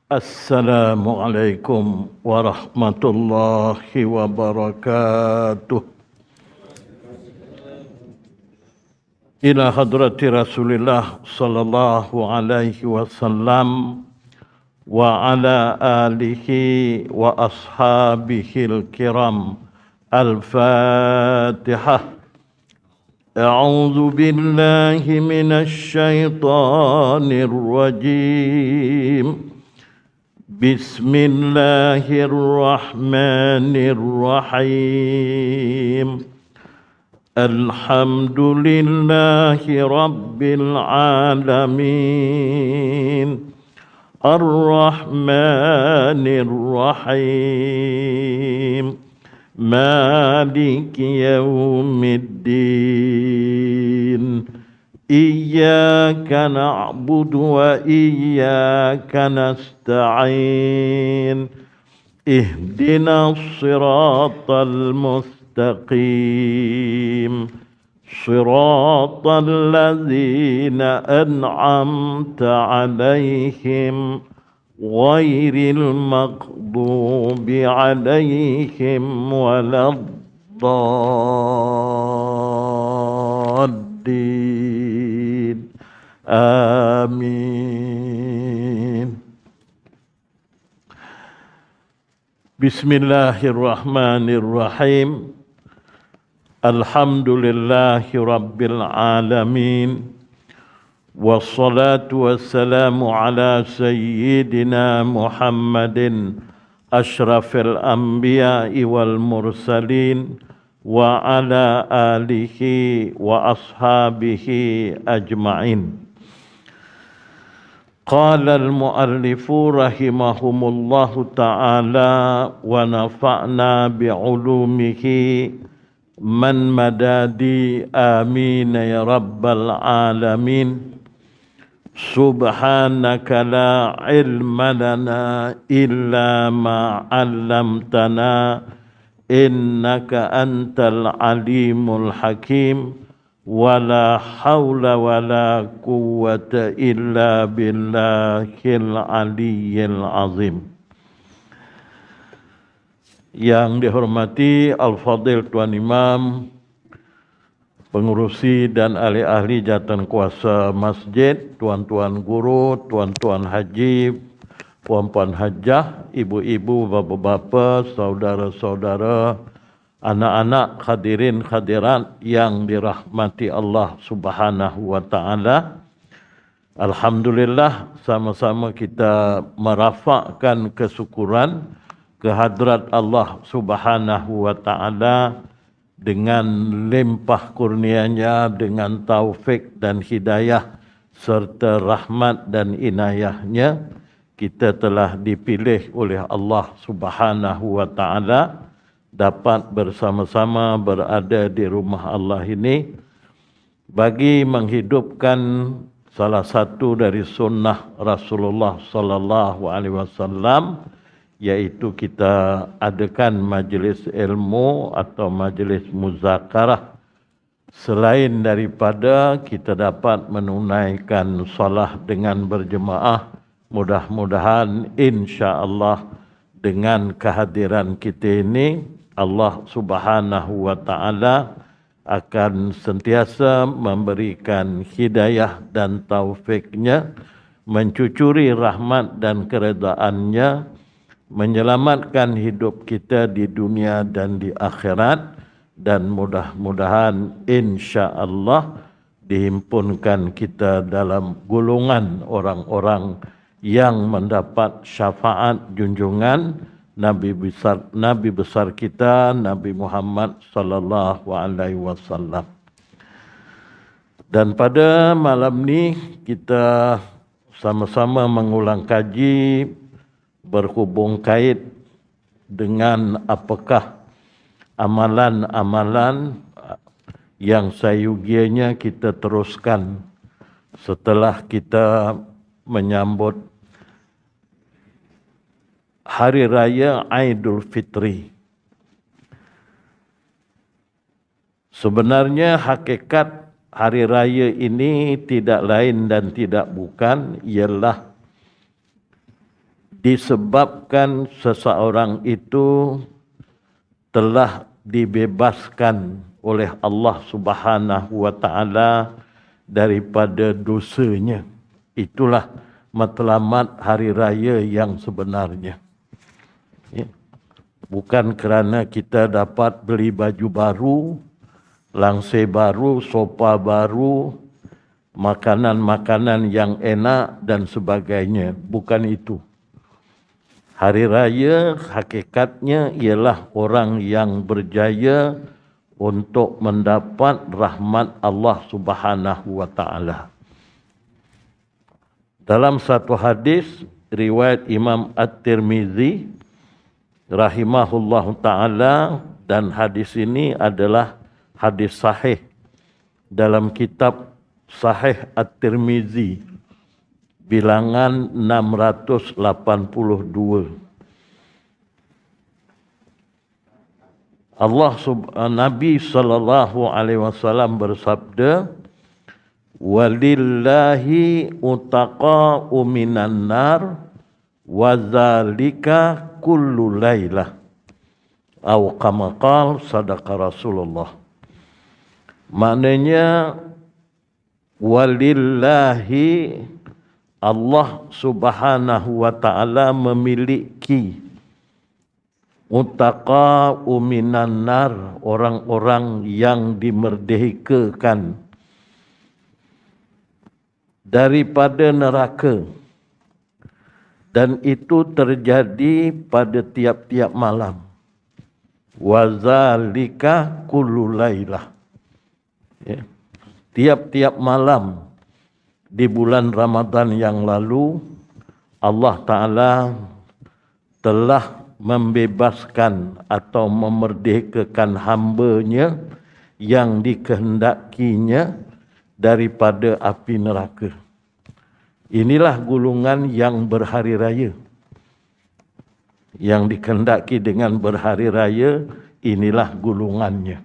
Assalamualaikum warahmatullahi wabarakatuh. Ila hadrati Rasulillah sallallahu alaihi wasallam wa ala alihi wa ashabihil kiram. Al-Fatihah. A'udzu billahi minasy syaithanir rajim. Bismillahirrahmanirrahim. Alhamdulillahi rabbil alamin. Ar-Rahmanir-Rahim. Maliki yaumiddin. Iyyaka na'budu wa iyyaka nasta'in. Ihdinas siratal mustaqim. Siratal ladzina an'amta 'alaihim ghairil maghdubi 'alaihim waladdallin. Amin. Bismillahirrahmanirrahim. Alhamdulillahi rabbil alamin. Wassalatu wassalamu ala sayyidina Muhammadin ashrafil anbiya'i wal mursalin wa ala alihi wa ashabihi ajma'in. Qala al-muallifu rahimahumullahu ta'ala wa nafa'na bi'ulumihi man madadi amin ya rabbal alamin. Subhanaka la ilma lana illa ma 'allamtana innaka antal alimul hakim. Wala haula wala quwwata illa billahil aliyyil azim. Yang dihormati Al-Fadil Tuan Imam, pengurusi dan ahli-ahli jawatan kuasa masjid, tuan-tuan guru, tuan-tuan haji, puan-puan hajah, ibu-ibu, bapa-bapa, saudara-saudara, anak-anak hadirin hadirat yang dirahmati Allah Subhanahu wa taala. Alhamdulillah, sama-sama kita merafakkan kesyukuran kehadrat Allah Subhanahu wa taala dengan limpah kurnianya, dengan taufik dan hidayah serta rahmat dan inayahnya, kita telah dipilih oleh Allah Subhanahu wa taala dapat bersama-sama berada di rumah Allah ini bagi menghidupkan salah satu dari sunnah Rasulullah sallallahu alaihi wasallam, yaitu kita adakan majlis ilmu atau majlis muzakarah. Selain daripada kita dapat menunaikan solat dengan berjemaah, mudah-mudahan insya-Allah dengan kehadiran kita ini Allah Subhanahu wa taala akan sentiasa memberikan hidayah dan taufiknya, mencucuri rahmat dan keredaannya, menyelamatkan hidup kita di dunia dan di akhirat, dan mudah-mudahan insya-Allah dihimpunkan kita dalam golongan orang-orang yang mendapat syafaat junjungan Nabi besar kita Nabi Muhammad sallallahu alaihi wasallam. Dan pada malam ni kita sama-sama mengulang kaji berhubung kait dengan apakah amalan-amalan yang sayugianya kita teruskan setelah kita menyambut Hari Raya Aidul Fitri. Sebenarnya hakikat Hari Raya ini tidak lain dan tidak bukan ialah disebabkan seseorang itu telah dibebaskan oleh Allah Subhanahu wa taala daripada dosanya. Itulah matlamat hari raya yang sebenarnya. Ya. Bukan kerana kita dapat beli baju baru, langsir baru, sofa baru, makanan-makanan yang enak dan sebagainya. Bukan itu. Hari raya hakikatnya ialah orang yang berjaya untuk mendapat rahmat Allah Subhanahu wa taala. Dalam satu hadis riwayat Imam At-Tirmizi rahimahullahu taala, dan hadis ini adalah hadis sahih dalam kitab Sahih At-Tirmizi bilangan 682. Nabi sallallahu alaihi wasallam bersabda, walillahi utaqa'u minan nar wa dzalika kullu lailah, atau kama qala sadaqa Rasulullah. Maknanya walillahi, Allah Subhanahu wa taala memiliki utaqa'u minan nar, orang-orang yang dimerdekakan daripada neraka, dan itu terjadi pada tiap-tiap malam. Wazalika kullu lailah. Ya. Tiap-tiap malam di bulan Ramadan yang lalu, Allah Ta'ala telah membebaskan atau memerdekakan hamba-Nya yang dikehendakinya daripada api neraka. Inilah golongan yang berhari raya. Yang dikehendaki dengan berhari raya, inilah golongannya.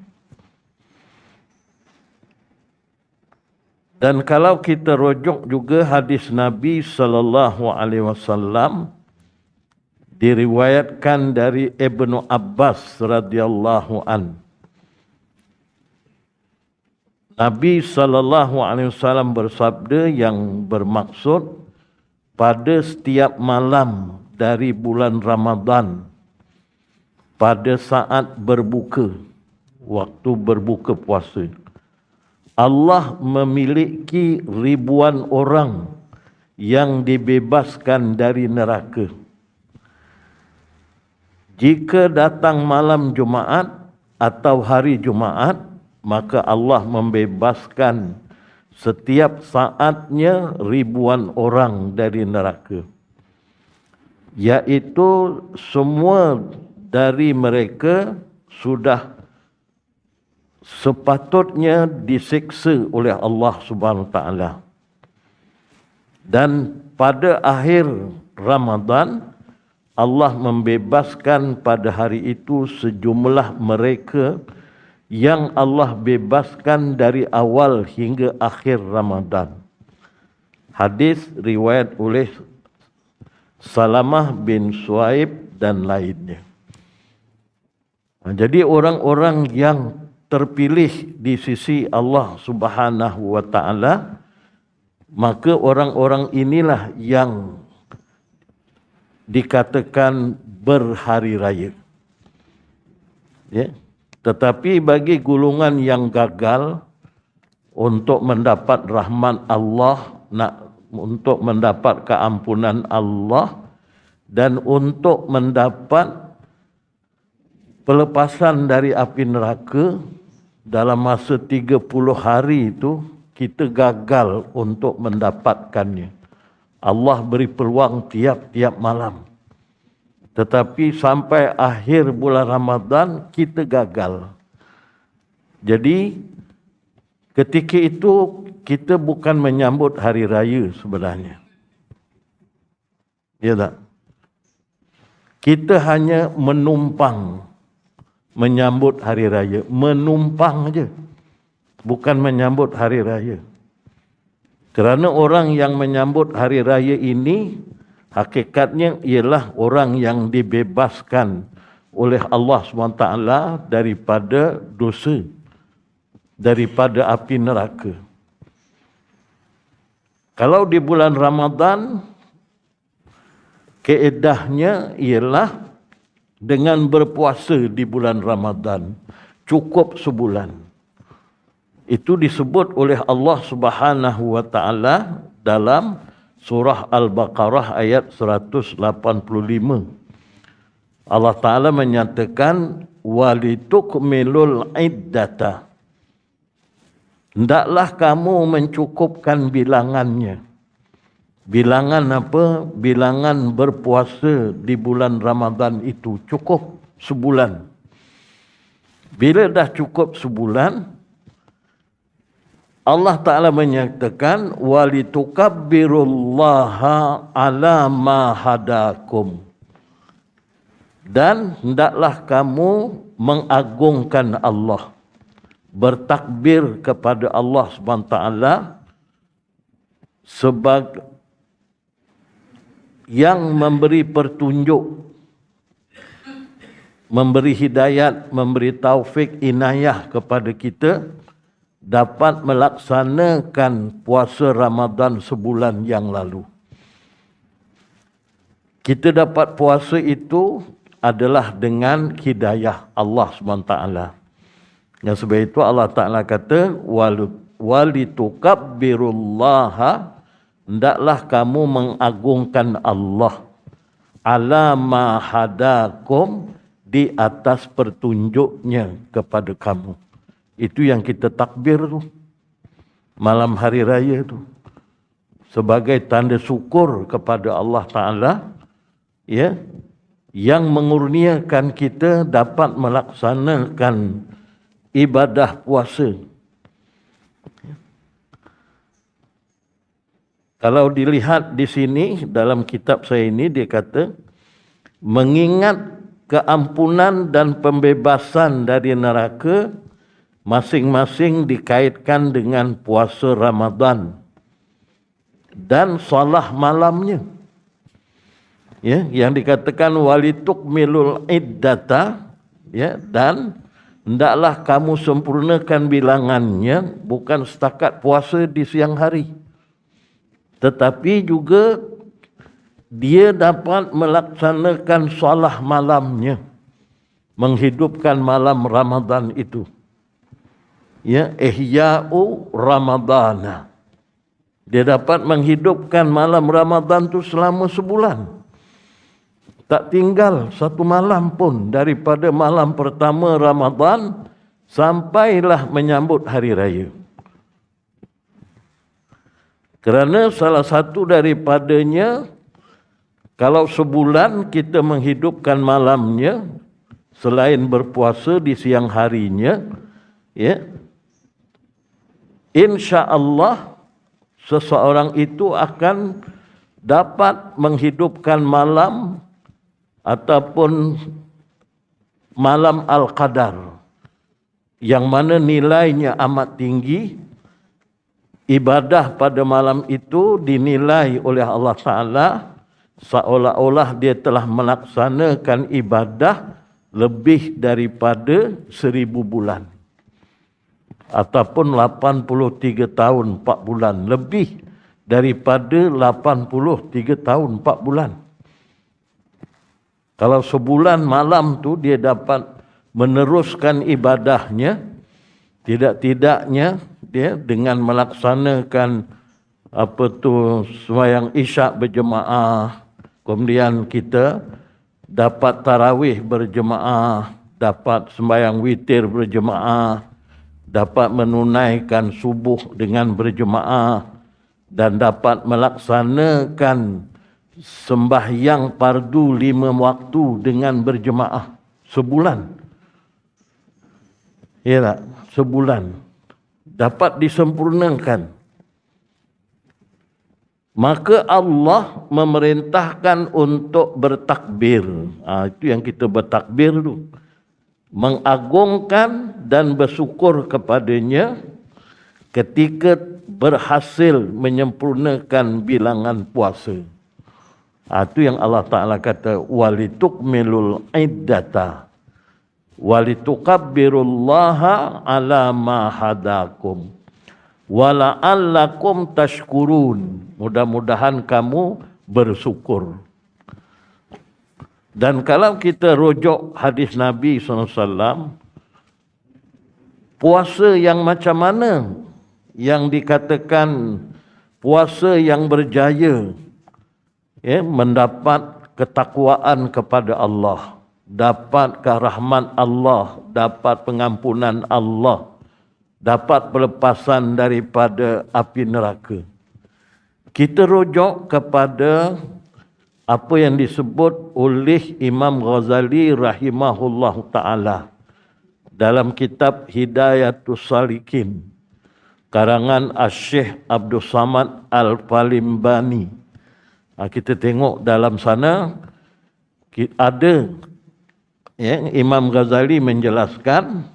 Dan kalau kita rujuk juga hadis Nabi sallallahu alaihi wasallam, diriwayatkan dari Ibnu Abbas radhiyallahu an. Nabi sallallahu alaihi wasallam bersabda, yang bermaksud pada setiap malam dari bulan Ramadan, pada saat berbuka, waktu berbuka puasa, Allah memiliki ribuan orang yang dibebaskan dari neraka. Jika datang malam Jumaat atau hari Jumaat, maka Allah membebaskan setiap saatnya ribuan orang dari neraka. Iaitu semua dari mereka sudah sepatutnya disiksa oleh Allah Subhanahu wa taala. Dan pada akhir Ramadan, Allah membebaskan pada hari itu sejumlah mereka yang Allah bebaskan dari awal hingga akhir Ramadan. Hadis riwayat oleh Salamah bin Suaib dan lainnya. Jadi orang-orang yang terpilih di sisi Allah Subhanahu wa taala, maka orang-orang inilah yang dikatakan berhari raya. Ya. Tetapi bagi golongan yang gagal untuk mendapat rahmat Allah, untuk mendapat keampunan Allah, dan untuk mendapat pelepasan dari api neraka, dalam masa 30 hari itu kita gagal untuk mendapatkannya. Allah beri peluang tiap-tiap malam. Tetapi sampai akhir bulan Ramadan kita gagal. Jadi ketika itu kita bukan menyambut hari raya sebenarnya. Ya tak? Kita hanya menumpang menyambut hari raya, menumpang aja, bukan menyambut hari raya. Kerana orang yang menyambut hari raya ini Hakikatnya ialah orang yang dibebaskan oleh Allah SWT daripada dosa, daripada api neraka. Kalau di bulan Ramadan, kaedahnya ialah dengan berpuasa di bulan Ramadan cukup sebulan. Itu disebut oleh Allah Subhanahu wa taala dalam surah Al-Baqarah ayat 185. Allah Taala menyatakan walitukmilul iddata. Hendaklah kamu mencukupkan bilangannya. Bilangan apa? Bilangan berpuasa di bulan Ramadan itu cukup sebulan. Bila dah cukup sebulan, Allah Ta'ala menyatakan walitukabbirullaha ala ma hadakum. Dan hendaklah kamu mengagungkan Allah, bertakbir kepada Allah SWT sebagai yang memberi petunjuk, memberi hidayat, memberi taufik, inayah kepada kita dapat melaksanakan puasa Ramadan sebulan yang lalu. Kita dapat puasa itu adalah dengan hidayah Allah SWT. Yang sebab itu Allah Ta'ala kata walitukabbirullaha, hendaklah kamu mengagungkan Allah ala ma hadakum, di atas petunjuknya kepada kamu. Itu yang kita takbir tu malam hari raya tu, sebagai tanda syukur kepada Allah Ta'ala, ya, yang mengurniakan kita dapat melaksanakan ibadah puasa. Kalau dilihat di sini dalam kitab saya ini, dia kata mengingat keampunan dan pembebasan dari neraka masing-masing dikaitkan dengan puasa Ramadan dan salah malamnya. Ya, yang dikatakan walitukmilul iddata, ya, dan hendaklah kamu sempurnakan bilangannya, bukan setakat puasa di siang hari, tetapi juga dia dapat melaksanakan salah malamnya, menghidupkan malam Ramadan itu. Ya, ihya'u Ramadana. Dia dapat menghidupkan malam Ramadan itu selama sebulan. Tak tinggal satu malam pun daripada malam pertama Ramadan sampailah menyambut hari raya. Kerana salah satu daripadanya, kalau sebulan kita menghidupkan malamnya selain berpuasa di siang harinya, ya, insya-Allah seseorang itu akan dapat menghidupkan malam ataupun malam Al-Qadar, yang mana nilainya amat tinggi. Ibadah pada malam itu dinilai oleh Allah Ta'ala seolah-olah dia telah melaksanakan ibadah lebih daripada 1000 bulan. Ataupun 83 tahun 4 bulan. Lebih daripada 83 tahun 4 bulan. Kalau sebulan malam tu dia dapat meneruskan ibadahnya, tidak-tidaknya dia dengan melaksanakan sembahyang isyak berjemaah, kemudian kita dapat tarawih berjemaah, dapat sembahyang witir berjemaah, dapat menunaikan subuh dengan berjemaah, dan dapat melaksanakan sembahyang fardu 5 waktu dengan berjemaah sebulan. Ya tak? Sebulan dapat disempurnakan. Maka Allah memerintahkan untuk bertakbir. Itu yang kita bertakbir tu. Mengagungkan dan bersyukur kepadanya ketika berhasil menyempurnakan bilangan puasa. Itu yang Allah Ta'ala kata, walitukmilul iddata walitukabbirullaha ala ma hadakum wala'allakum tashkurun. Mudah-mudahan kamu bersyukur. Dan kalau kita rujuk hadis Nabi SAW, puasa yang macam mana yang dikatakan puasa yang berjaya, mendapat ketakwaan kepada Allah, dapat rahmat Allah, dapat pengampunan Allah, dapat pelepasan daripada api neraka. Kita rujuk kepada apa yang disebut oleh Imam Ghazali rahimahullah ta'ala dalam kitab Hidayatus Salikin, karangan Asy-Syaikh Abdul Samad Al-Palimbani. Kita tengok dalam sana ada Imam Ghazali menjelaskan,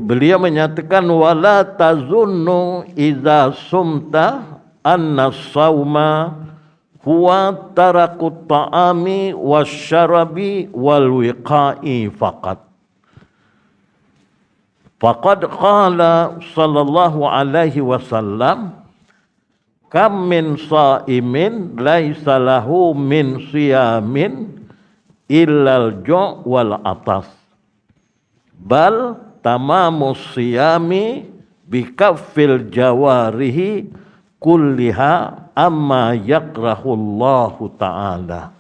beliau menyatakan wala tazunnu idza sumta anna sauma huwa tarakut ta'ami wasyarabi wal wiqa'i faqat. Faqad qala sallallahu alaihi wasallam kam min sa'imin laisa lahu min siyamin illal ju' wal atas bal tamamus siyami bikaffil jawarihi kulliha amma yakrahullahu ta'ala.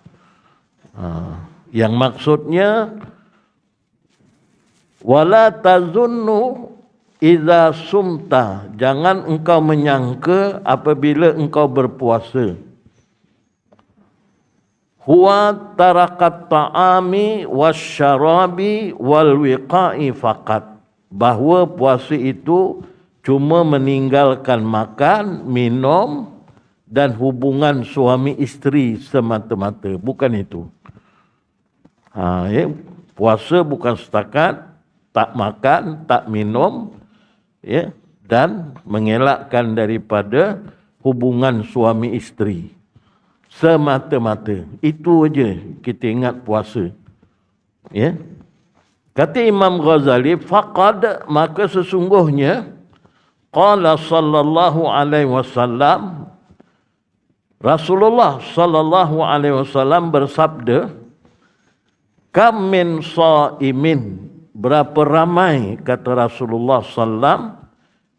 Yang maksudnya wala tazunnu idza sumta, jangan engkau menyangka apabila engkau berpuasa, huwa tarakat ta'ami wasyarabi wal wiqa'i faqat, bahawa puasa itu cuma meninggalkan makan, minum dan hubungan suami isteri semata-mata. Bukan itu. Puasa bukan setakat tak makan, tak minum, dan mengelakkan daripada hubungan suami isteri semata-mata. Itu aja kita ingat puasa. Kata Imam Ghazali, faqad, maka sesungguhnya qala sallallahu alaihi wasallam, Rasulullah sallallahu alaihi wasallam bersabda, kam min shaimin, berapa ramai, kata Rasulullah sallam,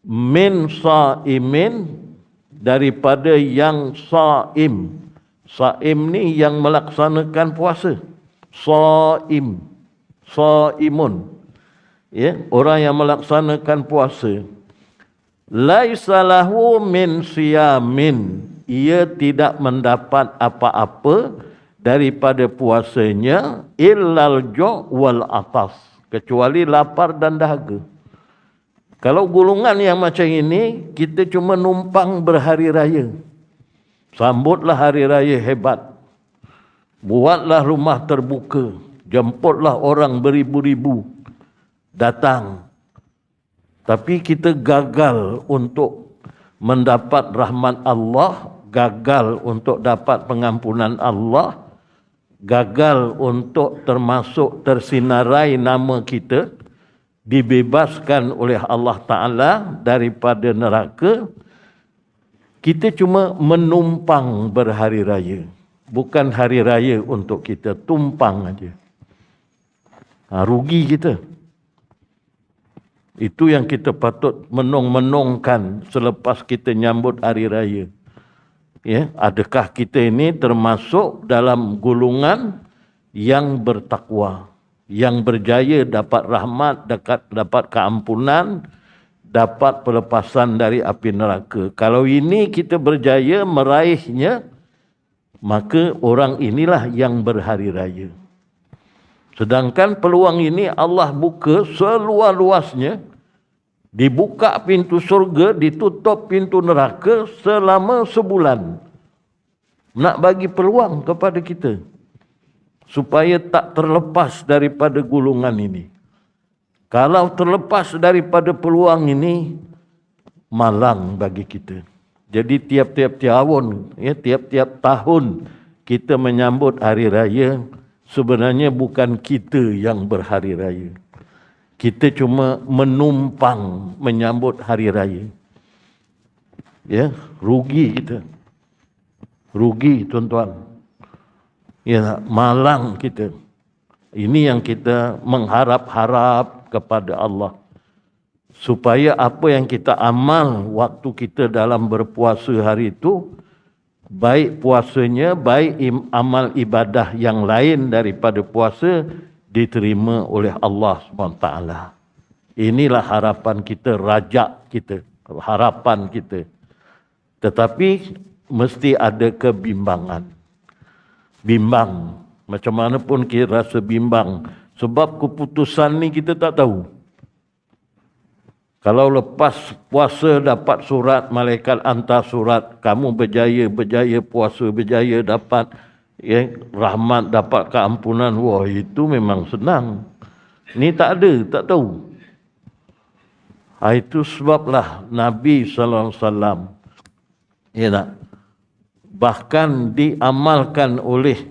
min shaimin, daripada yang shaim. Shaim ni yang melaksanakan puasa. Shaim, shaimun, orang yang melaksanakan puasa. Laisa lahu min siyamin, ia tidak mendapat apa-apa daripada puasanya illal ju' wal atas, kecuali lapar dan dahaga. Kalau golongan yang macam ini, kita cuma numpang berhari raya. Sambutlah hari raya hebat, buatlah rumah terbuka, jemputlah orang beribu-ribu datang. Tapi kita gagal untuk mendapat rahmat Allah, gagal untuk dapat pengampunan Allah, gagal untuk termasuk tersinarai nama kita, dibebaskan oleh Allah Ta'ala daripada neraka. Kita cuma menumpang berhari raya. Bukan hari raya untuk kita, tumpang aja. Rugi kita. Itu yang kita patut menong-menongkan selepas kita nyambut hari raya. Adakah kita ini termasuk dalam golongan yang bertakwa, yang berjaya dapat rahmat, dapat keampunan, dapat pelepasan dari api neraka? Kalau ini kita berjaya meraihnya, maka orang inilah yang berhari raya. Sedangkan peluang ini Allah buka seluas-luasnya. Dibuka pintu surga, ditutup pintu neraka selama sebulan. Nak bagi peluang kepada kita supaya tak terlepas daripada golongan ini. Kalau terlepas daripada peluang ini, malang bagi kita. Jadi tiap-tiap tahun, tiap-tiap tahun kita menyambut hari raya, sebenarnya bukan kita yang berhari raya. Kita cuma menumpang menyambut hari raya. Ya, rugi kita. Rugi tuan-tuan. Ya, malang kita. Ini yang kita mengharap-harap kepada Allah. Supaya apa yang kita amal waktu kita dalam berpuasa hari itu, baik puasanya, baik amal ibadah yang lain daripada puasa, diterima oleh Allah SWT. Inilah harapan kita, rajak kita, harapan kita. Tetapi mesti ada kebimbangan. Bimbang. Macam mana pun kita rasa bimbang. Sebab keputusan ni kita tak tahu. Kalau lepas puasa dapat surat, malaikat hantar surat, kamu berjaya puasa, berjaya dapat rahmat, dapat keampunan. Wah, itu memang senang. Ni tak ada, tak tahu. Itu sebablah Nabi SAW, bahkan diamalkan oleh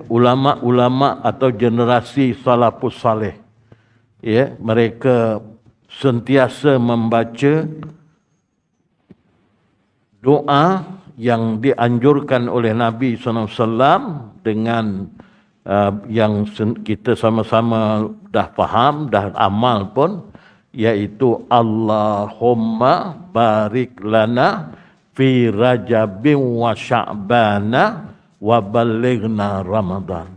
ulama-ulama atau generasi salafus saleh. Mereka sentiasa membaca doa yang dianjurkan oleh Nabi SAW dengan yang kita sama-sama dah faham, dah amal pun, iaitu Allahumma barik lana fi Rajabin wa Sya'bana wa balighna Ramadan.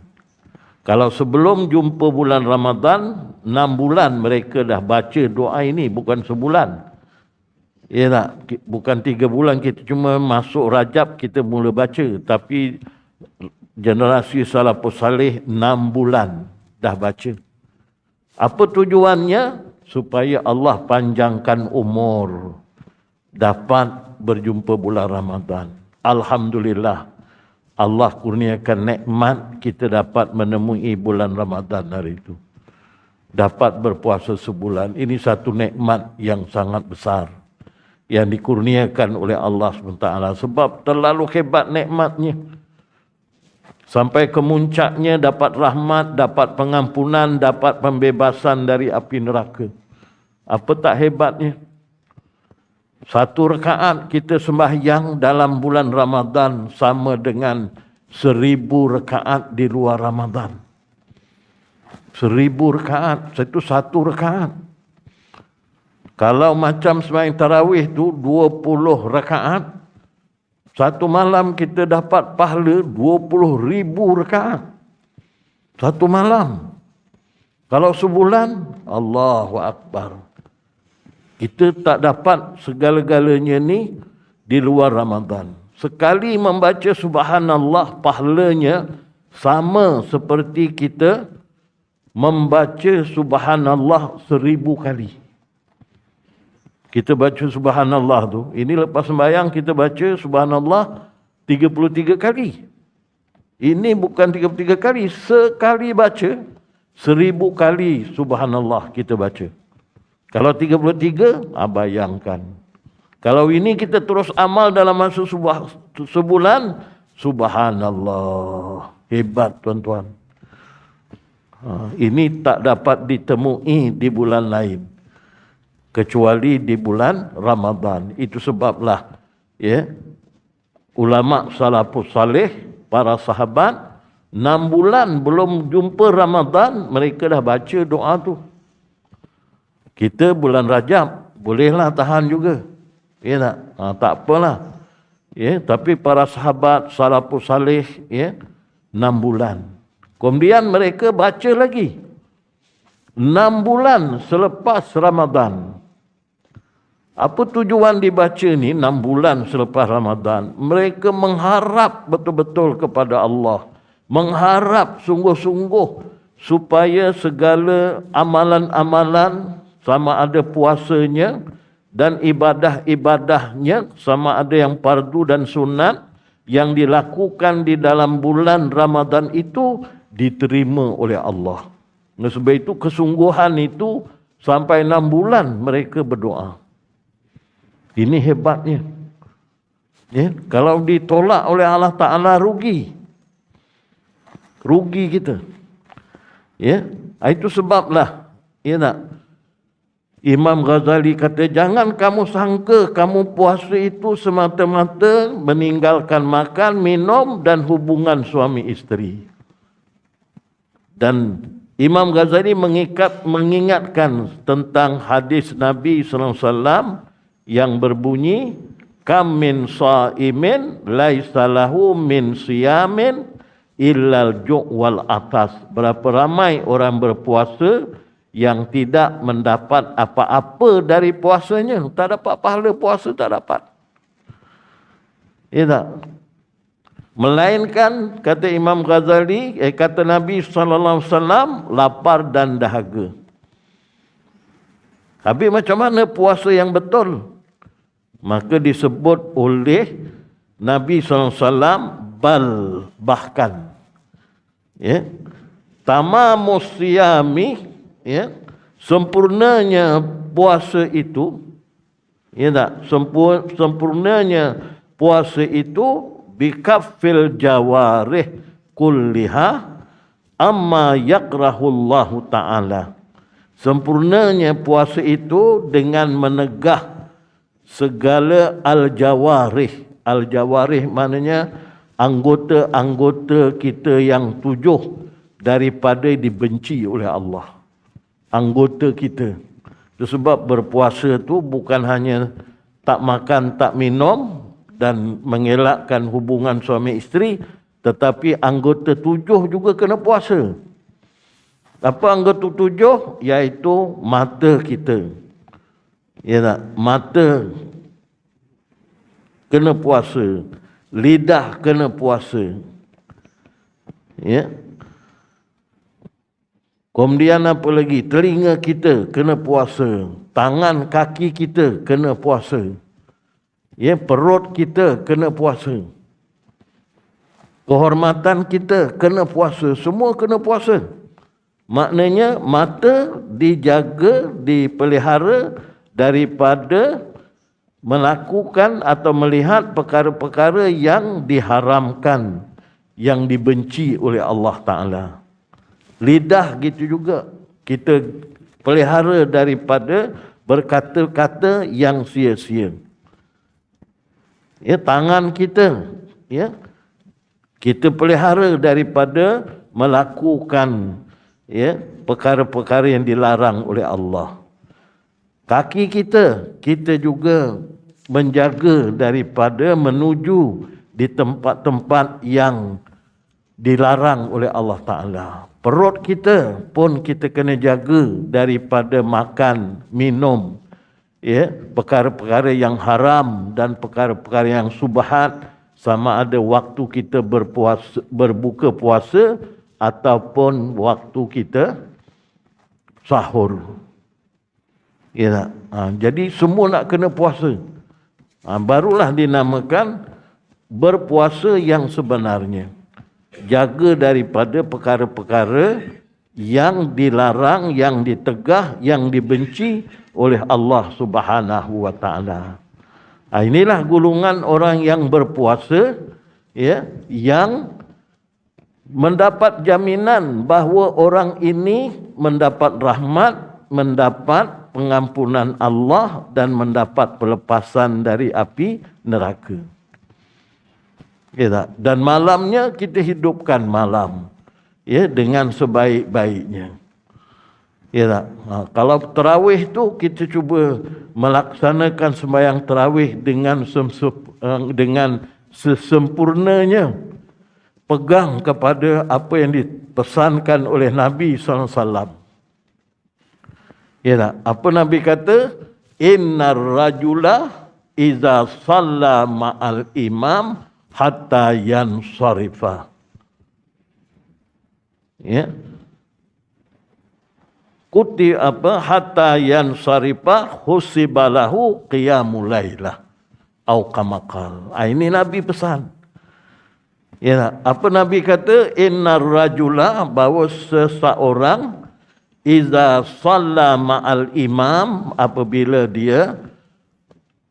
Kalau sebelum jumpa bulan Ramadan, 6 bulan mereka dah baca doa ini, bukan sebulan. Ya tak? Bukan 3 bulan kita cuma masuk Rajab kita mula baca, tapi generasi salafus saleh 6 bulan dah baca. Apa tujuannya? Supaya Allah panjangkan umur, dapat berjumpa bulan Ramadan. Alhamdulillah, Allah kurniakan nikmat kita dapat menemui bulan Ramadan hari itu. Dapat berpuasa sebulan. Ini satu nikmat yang sangat besar yang dikurniakan oleh Allah SWT. Sebab terlalu hebat nikmatnya. Sampai ke muncaknya dapat rahmat, dapat pengampunan, dapat pembebasan dari api neraka. Apa tak hebatnya? 1 rakaat kita sembahyang dalam bulan Ramadan sama dengan 1000 rakaat di luar Ramadan. 1000 rakaat, itu 1 rakaat. Kalau macam sembahyang tarawih tu 20 rakaat, 1 malam kita dapat pahala 20,000 rakaat. 1 malam. Kalau sebulan, Allahu Akbar. Kita tak dapat segala-galanya ni di luar Ramadan. Sekali membaca subhanallah, pahalanya sama seperti kita membaca subhanallah 1000 kali. Kita baca subhanallah tu, ini lepas sembahyang kita baca subhanallah 33 kali. Ini bukan 33 kali, sekali baca 1000 kali subhanallah kita baca. Kalau 33, bayangkan. Kalau ini kita terus amal dalam masa sebulan, subhanallah. Hebat tuan-tuan. Ini tak dapat ditemui di bulan lain. Kecuali di bulan Ramadan. Itu sebablah ulama salafus saleh, para sahabat, 6 bulan belum jumpa Ramadan, mereka dah baca doa tu. Kita bulan Rajab, bolehlah tahan juga. Ya tak? Tak apalah. Tapi para sahabat salafus saleh 6 bulan. Kemudian mereka baca lagi 6 bulan selepas Ramadan. Apa tujuan dibaca ni 6 bulan selepas Ramadan? Mereka mengharap betul-betul kepada Allah. Mengharap sungguh-sungguh supaya segala amalan-amalan, sama ada puasanya dan ibadah-ibadahnya, sama ada yang fardu dan sunat, yang dilakukan di dalam bulan Ramadan itu diterima oleh Allah. Sebab itu kesungguhan itu sampai 6 bulan mereka berdoa. Ini hebatnya. Ya, kalau ditolak oleh Allah Ta'ala rugi kita. Ya, itu sebablah, ya tak? Imam Ghazali kata, jangan kamu sangka kamu puasa itu semata-mata meninggalkan makan, minum dan hubungan suami isteri. Dan Imam Ghazali mengingatkan tentang hadis Nabi SAW yang berbunyi, kam min sha'imin laisa lahu min siyamin illal ju' wal atas. Berapa ramai orang berpuasa yang tidak mendapat apa-apa dari puasanya. Tak dapat pahala puasa, tak dapat. Ya tak? Melainkan, kata Imam Ghazali, kata Nabi SAW, lapar dan dahaga. Habis macam mana puasa yang betul? Maka disebut oleh Nabi SAW, bahkan. Ya, tamamus siyami, ya, sempurnanya puasa itu, ya tak, sempurnanya puasa itu bikaffil jawarih kulliha amma yakrahullahu ta'ala. Sempurnanya puasa itu dengan menegah segala al-jawarih. Al-jawarih maknanya anggota-anggota kita yang 7 daripada dibenci oleh Allah. Anggota kita. Itu sebab berpuasa tu bukan hanya tak makan, tak minum dan mengelakkan hubungan suami isteri, tetapi anggota 7 juga kena puasa. Apa anggota 7? Iaitu mata kita. Ya tak? Mata kena puasa. Lidah kena puasa. Ya. Kemudian apa lagi? Telinga kita kena puasa. Tangan kaki kita kena puasa. Ya, perut kita kena puasa. Kehormatan kita kena puasa. Semua kena puasa. Maknanya mata dijaga, dipelihara daripada melakukan atau melihat perkara-perkara yang diharamkan, yang dibenci oleh Allah Ta'ala. Lidah gitu juga, kita pelihara daripada berkata-kata yang sia-sia. Ya, tangan kita, ya, kita pelihara daripada melakukan, ya, perkara-perkara yang dilarang oleh Allah. Kaki kita juga menjaga daripada menuju di tempat-tempat yang dilarang oleh Allah Ta'ala. Perut kita pun kita kena jaga daripada makan, minum, ya, perkara-perkara yang haram dan perkara-perkara yang subhat, sama ada waktu kita berbuka puasa ataupun waktu kita sahur. Ya, jadi semua nak kena puasa. Barulah dinamakan berpuasa yang sebenarnya. Jaga daripada perkara-perkara yang dilarang, yang ditegah, yang dibenci oleh Allah Subhanahu wa Ta'ala. Inilah golongan orang yang berpuasa, ya, yang mendapat jaminan bahawa orang ini mendapat rahmat, mendapat pengampunan Allah dan mendapat pelepasan dari api neraka. Ya, dan malamnya kita hidupkan malam, ya, dengan sebaik-baiknya. Ya tak? Kalau tarawih tu kita cuba melaksanakan sembahyang tarawih dengan sesempurnanya. Pegang kepada apa yang dipesankan oleh Nabi SAW. Ya tak? Apa Nabi kata? Innar rajula iza shalla ma'al imam hatta yansarifa. Ya. Kuti apa? Hatta yansarifa husibalahu qiyamul lailah. Au kamakal. Ini Nabi pesan. Ya, apa Nabi kata? Innar rajula, bahawa seseorang iza shalla ma'al imam, apabila dia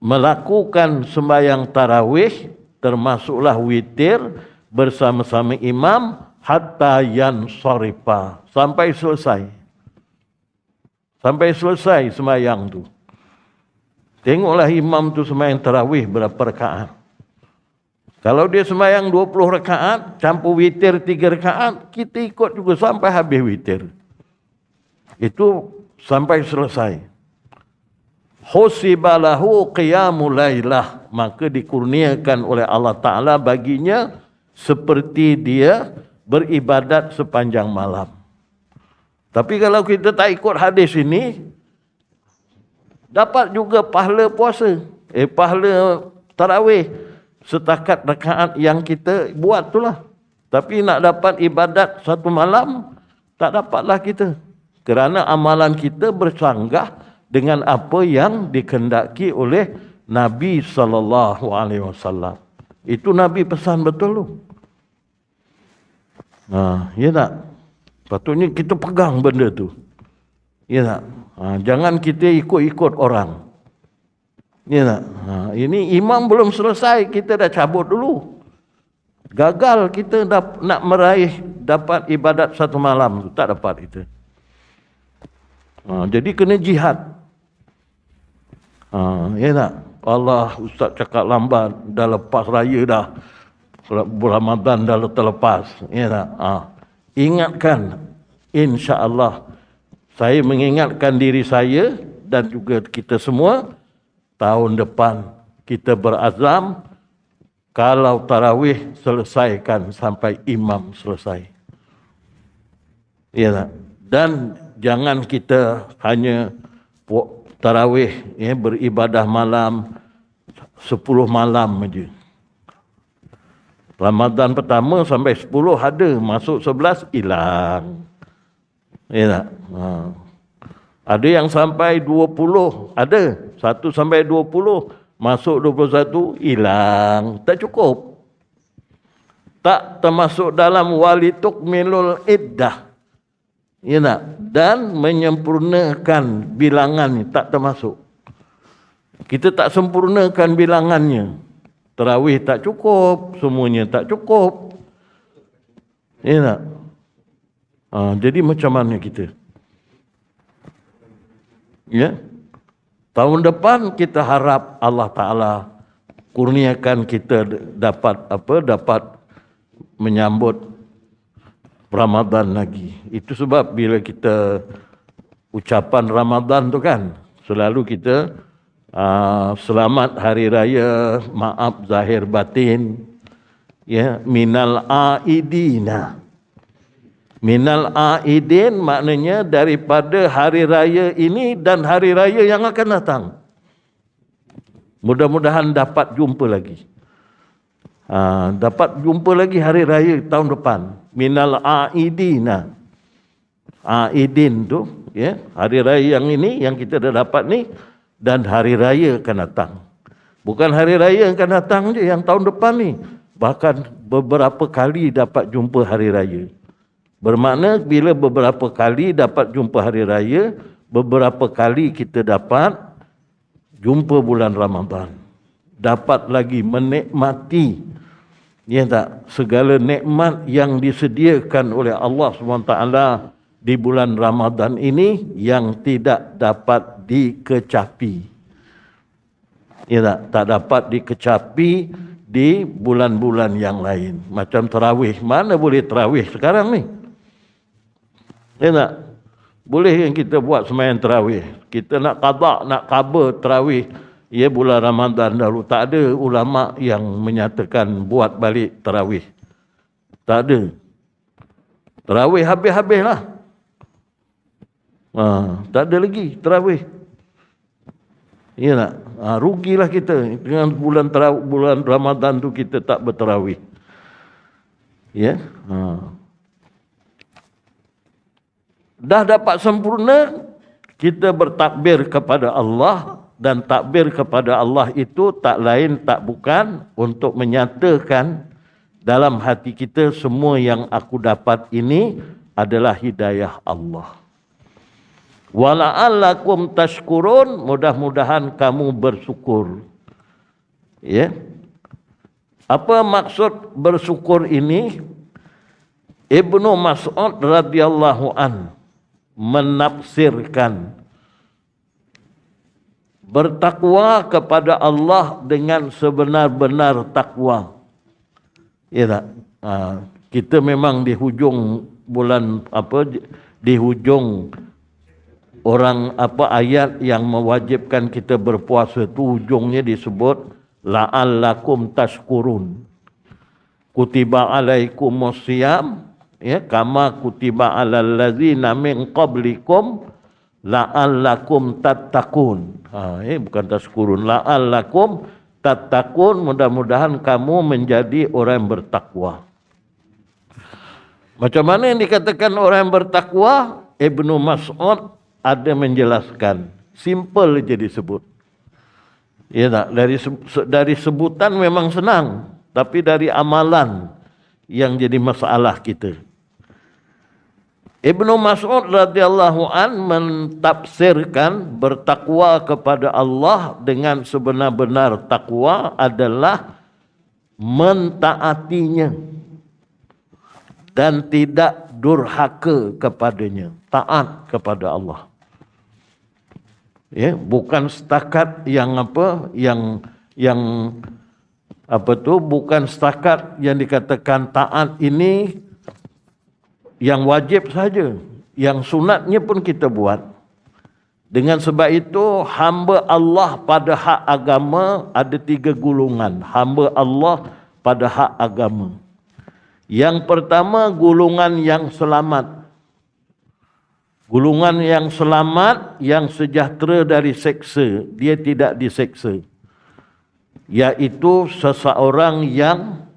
melakukan sembahyang tarawih termasuklah witir bersama-sama imam hatta yansarifa, sampai selesai. Sampai selesai sembahyang tu. Tengoklah imam tu sembahyang tarawih berapa rakaat. Kalau dia sembahyang 20 rakaat, campur witir 3 rakaat, kita ikut juga sampai habis witir. Itu sampai selesai. Husibalahu qiyamul lailah, maka dikurniakan oleh Allah Ta'ala baginya seperti dia beribadat sepanjang malam. Tapi kalau kita tak ikut hadis ini, dapat juga pahala puasa, pahala tarawih setakat rakaat yang kita buat itulah. Tapi nak dapat ibadat satu malam, tak dapatlah kita. Kerana amalan kita bersanggah dengan apa yang dikehendaki oleh Nabi SAW. Itu Nabi pesan betul tu. Ya tak? Patutnya kita pegang benda tu. Ya tak? Jangan kita ikut-ikut orang. Ya tak? Ini imam belum selesai, kita dah cabut dulu. Gagal kita nak meraih dapat ibadat satu malam tu. Tak dapat kita. Jadi kena jihad. Ya tak? Allah, Ustaz cakap lambat, dah lepas raya dah. Ramadan dah terlepas. Ya tak? Ingatkan, insya-Allah, saya mengingatkan diri saya dan juga kita semua, tahun depan kita berazam kalau tarawih selesaikan sampai imam selesai. Ya tak? Dan jangan kita hanya tarawih beribadah malam 10 malam saja. Ramadan pertama sampai 10 ada, masuk 11 hilang. Ya tak? Ada yang sampai 20, ada 1 sampai 20, masuk 21 hilang. Tak cukup. Tak termasuk dalam walitukmilul iddah. Ya tak? Dan menyempurnakan bilangan ni tak termasuk. Kita tak sempurnakan bilangannya. Tarawih tak cukup, semuanya tak cukup. Ya tak? Jadi macam mana kita? Ya. Tahun depan kita harap Allah Ta'ala kurniakan kita dapat menyambut Ramadan lagi. Itu sebab bila kita ucapan Ramadan tu kan, selalu kita selamat hari raya, maaf zahir batin, ya, minal aidina. Minal aidin maknanya daripada hari raya ini dan hari raya yang akan datang. Mudah-mudahan dapat jumpa lagi. Dapat jumpa lagi hari raya tahun depan. Minal aidina. Aidin tu, ya, hari raya yang ini yang kita dah dapat ni, dan hari raya akan datang. Bukan hari raya yang akan datang je yang tahun depan ni. Bahkan beberapa kali dapat jumpa hari raya. Bermakna bila beberapa kali dapat jumpa hari raya, beberapa kali kita dapat jumpa bulan Ramadan. Dapat lagi menikmati, ya tak, segala nikmat yang disediakan oleh Allah SWT di bulan Ramadan ini yang tidak dapat dikecapi. Ya tak dapat dikecapi di bulan-bulan yang lain. Macam tarawih, mana boleh tarawih sekarang ni? Ya tak? Boleh yang kita buat sembahyang tarawih. Kita nak qada, nak cover tarawih, ya, bulan Ramadan dahulu. Tak ada ulama yang menyatakan buat balik tarawih. Tak ada. Tarawih habis-habislah. Tak ada lagi tarawih. Ya tak? Rugilah kita dengan bulan Ramadan tu kita tak bertarawih. Ya. Dah dapat sempurna, kita bertakbir kepada Allah, dan takbir kepada Allah itu tak lain tak bukan untuk menyatakan dalam hati kita semua yang aku dapat ini adalah hidayah Allah. Wala'allakum tashkurun, mudah-mudahan kamu bersyukur. Ya. Apa maksud bersyukur ini? Ibnu Mas'ud radhiyallahu an menafsirkan bertakwa kepada Allah dengan sebenar-benar takwa. Ya tak? Kita memang di hujung bulan di hujung orang ayat yang mewajibkan kita berpuasa tu hujungnya disebut la'allakum tashkurun. Kutiba alaikumus siyam ya kama kutiba alal ladzina min qablikum la'allakum tattaqun. Bukan tashkurun, la'allakum tattaqun, mudah-mudahan kamu menjadi orang yang bertakwa. Macam mana yang dikatakan orang yang bertakwa? Ibnu Mas'ud ada menjelaskan, simple je disebut. Ya tak? Dari sebutan memang senang, tapi dari amalan yang jadi masalah kita. Ibnu Mas'ud radhiyallahu an mentafsirkan bertakwa kepada Allah dengan sebenar-benar takwa adalah mentaatinya dan tidak durhaka kepadanya, taat kepada Allah. Ya, bukan setakat bukan setakat yang dikatakan taat ini yang wajib saja, yang sunatnya pun kita buat. Dengan sebab itu hamba Allah pada hak agama ada 3 golongan. Hamba Allah pada hak agama. Yang pertama golongan yang selamat. Golongan yang selamat, yang sejahtera dari seksa, dia tidak diseksa. Iaitu seseorang yang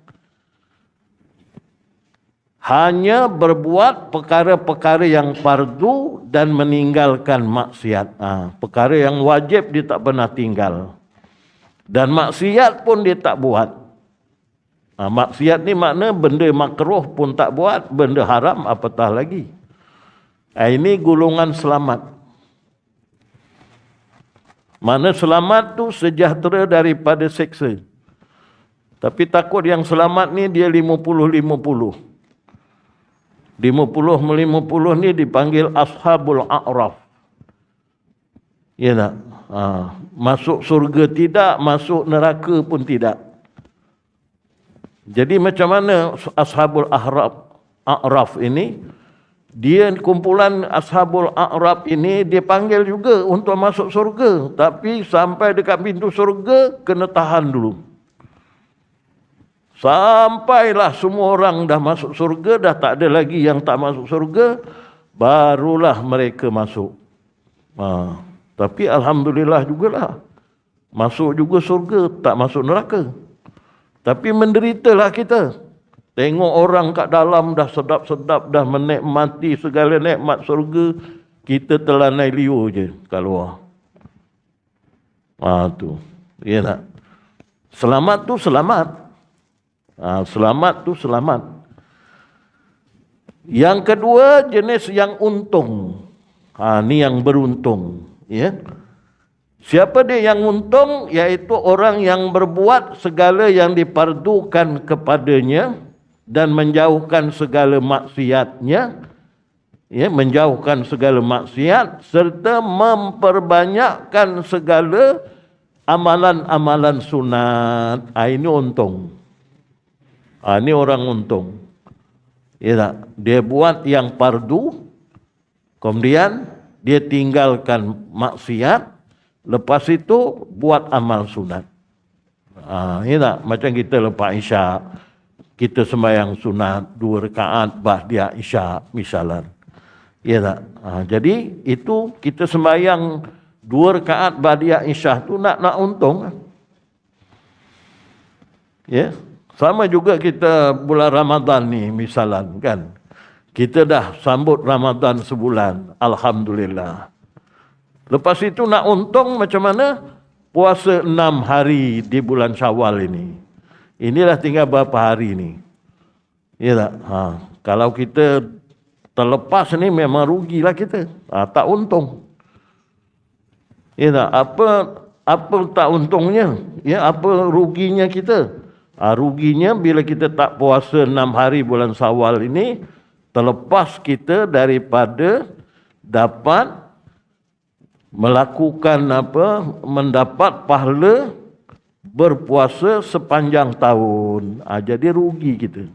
hanya berbuat perkara-perkara yang fardu dan meninggalkan maksiat. Perkara yang wajib dia tak pernah tinggal. Dan maksiat pun dia tak buat. Maksiat ni makna benda makruh pun tak buat, benda haram apatah lagi. Ini golongan selamat. Mana selamat tu sejahtera daripada seksa. Tapi takut yang selamat ni dia 50-50. 50 ni dipanggil ashabul a'raf. Ya tak? Masuk surga tidak, masuk neraka pun tidak. Jadi macam mana ashabul a'raf ini? Dia kumpulan ashabul a'raf ini dia panggil juga untuk masuk surga. Tapi sampai dekat pintu surga kena tahan dulu. Sampailah semua orang dah masuk surga, dah tak ada lagi yang tak masuk surga, barulah mereka masuk. Tapi alhamdulillah jugalah. Masuk juga surga, tak masuk neraka. Tapi menderitalah kita. Tengok orang kat dalam dah sedap-sedap, dah menikmati segala nikmat surga, kita telanai liur je kat luar. Tu. Ya tak? Selamat tu selamat. Selamat tu selamat. Yang kedua jenis yang untung. Ni yang beruntung. Ya. Siapa dia yang untung? Iaitu orang yang berbuat segala yang dipardukan kepadanya dan menjauhkan segala maksiatnya. Ya, menjauhkan segala maksiat serta memperbanyakkan segala amalan-amalan sunat. Ini untung. Ini orang untung. Ya tak? Dia buat yang fardu, kemudian dia tinggalkan maksiat, lepas itu buat amal sunat. Ya tak? Macam kita lepas isyak, kita sembahyang sunat 2 rakaat ba'da isyak misalan. Ya tak? Jadi itu kita sembahyang 2 rakaat ba'da isyak tu nak untung. Ya. Sama juga kita bulan Ramadan ni misalan kan. Kita dah sambut Ramadan sebulan. Alhamdulillah. Lepas itu nak untung macam mana? Puasa 6 hari di bulan Syawal ini. Inilah tinggal berapa hari ni. Ya tak? Kalau kita terlepas ni memang rugilah kita. Tak untung. Ya tak? Apa tak untungnya? Ya, apa ruginya kita? Ruginya bila kita tak puasa 6 hari bulan Syawal ini, terlepas kita daripada dapat melakukan mendapat pahala berpuasa sepanjang tahun. Jadi rugi kita.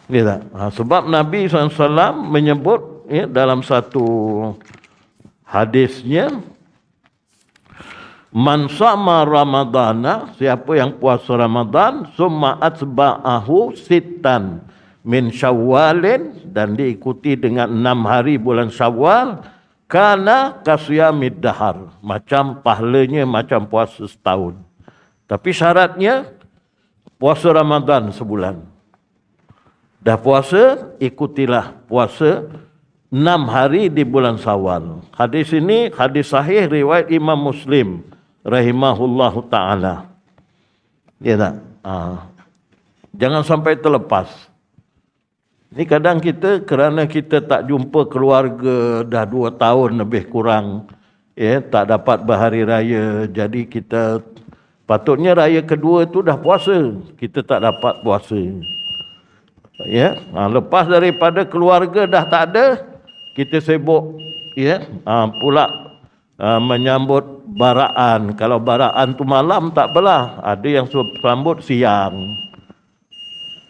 Ya tak? Sebab Nabi SAW menyebut dalam satu hadisnya, man sama Ramadana, siapa yang puasa Ramadan, summa atba'ahu sittan min Syawalin, dan diikuti dengan 6 hari bulan Syawal, kana kasyamid dahar, macam pahalanya macam puasa setahun. Tapi syaratnya puasa Ramadan sebulan. Dah puasa, ikutilah puasa 6 hari di bulan Syawal. Hadis ini hadis sahih riwayat Imam Muslim rahimahullahu ta'ala. Ya tak? Jangan sampai terlepas. Ini kadang kita kerana kita tak jumpa keluarga dah 2 tahun lebih kurang, tak dapat berhari raya, jadi kita patutnya raya kedua tu dah puasa, kita tak dapat puasa. Lepas daripada keluarga dah tak ada, kita sibuk pula menyambut baraan. Kalau baraan tu malam tak apalah, ada yang sambut siang.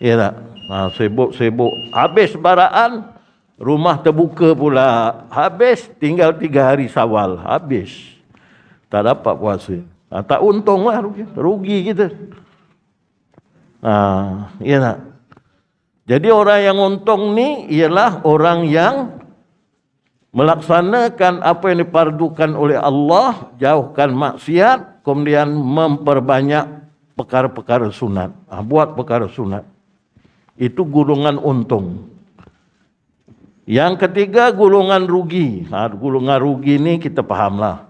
Ya tak? Sibuk-sibuk. Habis baraan, rumah terbuka pula. Habis, tinggal 3 hari Syawal. Habis. Tak dapat puasa. Tak untung lah. Rugi kita. Ya tak? Jadi orang yang untung ni ialah orang yang melaksanakan apa yang dipardukan oleh Allah, jauhkan maksiat, kemudian memperbanyak perkara-perkara sunat. Buat perkara sunat. Itu golongan untung. Yang ketiga, golongan rugi. Golongan rugi ni kita fahamlah.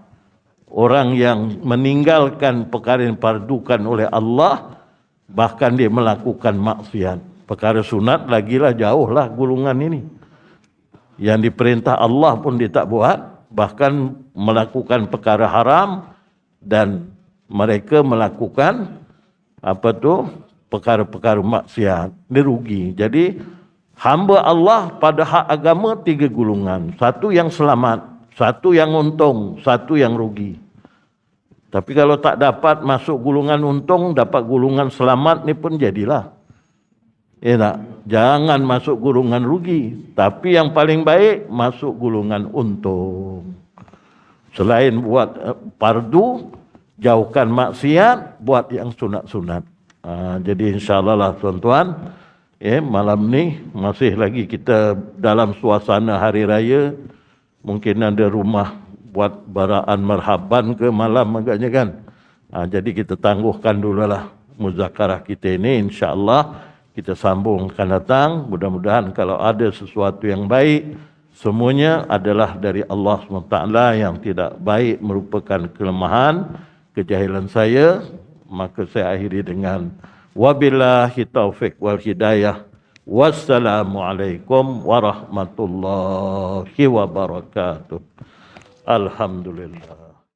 Orang yang meninggalkan perkara yang dipardukan oleh Allah, bahkan dia melakukan maksiat. Perkara sunat lagilah jauhlah golongan ini. Yang diperintah Allah pun dia tak buat, bahkan melakukan perkara haram, dan mereka melakukan perkara-perkara maksiat. Dia rugi. Jadi hamba Allah pada hak agama 3 golongan. Satu yang selamat, satu yang untung, satu yang rugi. Tapi kalau tak dapat masuk golongan untung, dapat golongan selamat ni pun jadilah. Ya tak? Jangan masuk golongan rugi. Tapi yang paling baik, masuk golongan untung. Selain buat fardu, jauhkan maksiat, buat yang sunat-sunat. Jadi insyaAllah lah tuan-tuan, malam ni masih lagi kita dalam suasana hari raya. Mungkin ada rumah buat baraan marhaban ke malam agaknya kan. Jadi kita tangguhkan dululah muzakarah kita ini, insyaAllah. Kita sambung akan datang. Mudah-mudahan kalau ada sesuatu yang baik, semuanya adalah dari Allah SWT. Yang tidak baik merupakan kelemahan, kejahilan saya. Maka saya akhiri dengan wabillahi taufiq wal hidayah. Wassalamualaikum warahmatullahi wabarakatuh. Alhamdulillah.